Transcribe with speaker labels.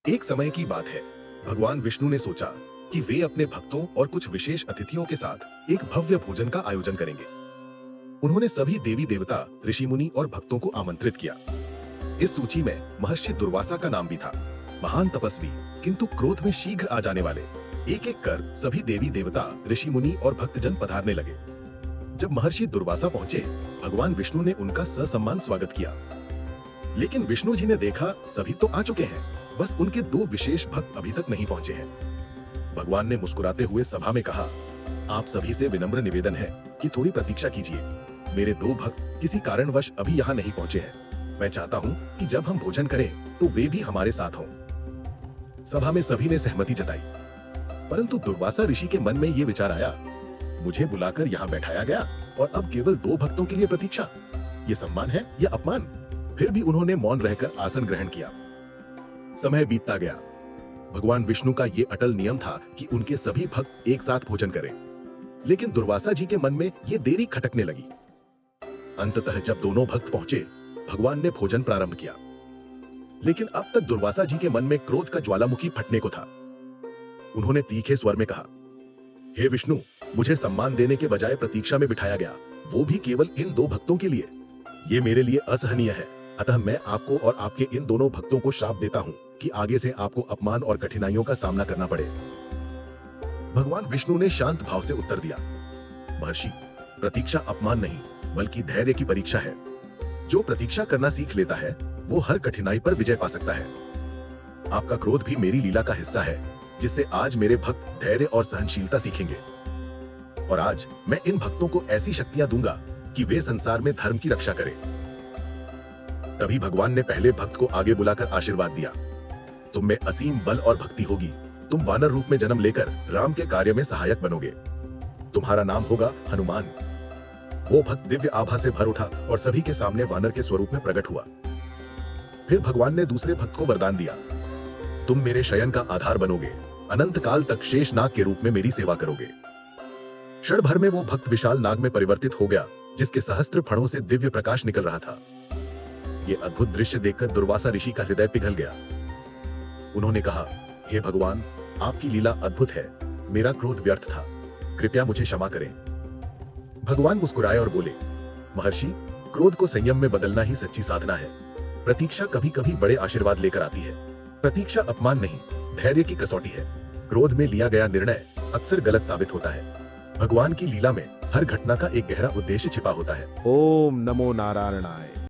Speaker 1: एक समय की बात है। भगवान विष्णु ने सोचा कि वे अपने भक्तों और कुछ विशेष अतिथियों के साथ एक भव्य भोजन का आयोजन करेंगे। उन्होंने सभी देवी देवता, ऋषि मुनि और भक्तों को आमंत्रित किया। इस सूची में महर्षि दुर्वासा का नाम भी था। महान तपस्वी, किंतु क्रोध में शीघ्र आ जाने वाले। एक एक कर सभी देवी देवता, ऋषि मुनि और भक्तजन पधारने लगे। जब महर्षि दुर्वासा पहुंचे, भगवान विष्णु ने उनका ससम्मान स्वागत किया। लेकिन विष्णु जी ने देखा सभी तो आ चुके हैं, बस उनके दो विशेष भक्त अभी तक नहीं पहुंचे हैं। भगवान ने मुस्कुराते हुए सभा में कहा, आप सभी से विनम्र निवेदन है कि थोड़ी प्रतीक्षा कीजिए। मेरे दो भक्त किसी कारणवश अभी यहाँ नहीं पहुंचे हैं। मैं चाहता हूँ कि जब हम भोजन करें तो वे भी हमारे साथ हों। सभा में सभी ने सहमति जताई, परंतु दुर्वासा ऋषि के मन में ये विचार आया, मुझे बुलाकर यहाँ बैठाया गया और अब केवल दो भक्तों के लिए प्रतीक्षा। ये सम्मान है या अपमान? फिर भी उन्होंने मौन रहकर आसन ग्रहण किया। समय बीतता गया। भगवान विष्णु का ये अटल नियम था कि उनके सभी भक्त एक साथ भोजन करें, लेकिन दुर्वासा जी के मन में ये देरी खटकने लगी। अंततः जब दोनों भक्त पहुंचे, भगवान ने भोजन प्रारंभ किया। लेकिन अब तक दुर्वासा जी के मन में क्रोध का ज्वालामुखी फटने को था। उन्होंने तीखे स्वर में कहा, हे विष्णु, मुझे सम्मान देने के बजाय प्रतीक्षा में बिठाया गया, वो भी केवल इन दो भक्तों के लिए। ये मेरे लिए असहनीय है। अतः मैं आपको और आपके इन दोनों भक्तों को श्राप देता हूं कि आगे से आपको अपमान और कठिनाइयों का सामना करना पड़े। भगवान विष्णु ने शांत भाव से उत्तर दिया, महर्षि, प्रतीक्षा अपमान नहीं बल्कि धैर्य की परीक्षा है। जो प्रतीक्षा करना सीख लेता है वो हर कठिनाई पर विजय पा सकता है। आपका क्रोध भी मेरी लीला का हिस्सा है, जिससे आज मेरे भक्त धैर्य और सहनशीलता सीखेंगे। और आज मैं इन भक्तों को ऐसी शक्तियां दूंगा कि वे संसार में धर्म की रक्षा करें। तभी भगवान ने पहले भक्त को आगे बुलाकर आशीर्वाद दिया, तुम में असीम बल और भक्ति होगी। तुम वानर रूप में जन्म लेकर राम के कार्य में सहायक बनोगे। तुम्हारा नाम होगा हनुमान। वो भक्त दिव्य आभा से भर उठा और सभी के सामने वानर के स्वरूप में प्रकट हुआ। फिर भगवान ने दूसरे भक्त को वरदान दिया, तुम मेरे शयन का आधार बनोगे। अनंत काल तक शेष नाग के रूप में मेरी सेवा करोगे। क्षण भर में वो भक्त विशाल नाग में परिवर्तित हो गया, जिसके सहस्त्र फणों से दिव्य प्रकाश निकल रहा था। ये अद्भुत दृश्य देखकर दुर्वासा ऋषि का हृदय पिघल गया। उन्होंने कहा, हे भगवान, आपकी लीला अद्भुत है। मेरा क्रोध व्यर्थ था, कृपया मुझे क्षमा करें। भगवान मुस्कुराए और बोले, महर्षि, क्रोध को संयम में बदलना ही सच्ची साधना है। प्रतीक्षा कभी कभी बड़े आशीर्वाद लेकर आती है। प्रतीक्षा अपमान नहीं, धैर्य की कसौटी है। क्रोध में लिया गया निर्णय अक्सर गलत साबित होता है। भगवान की लीला में हर घटना का एक गहरा उद्देश्य छिपा होता है।
Speaker 2: ओम नमो नारायणाय।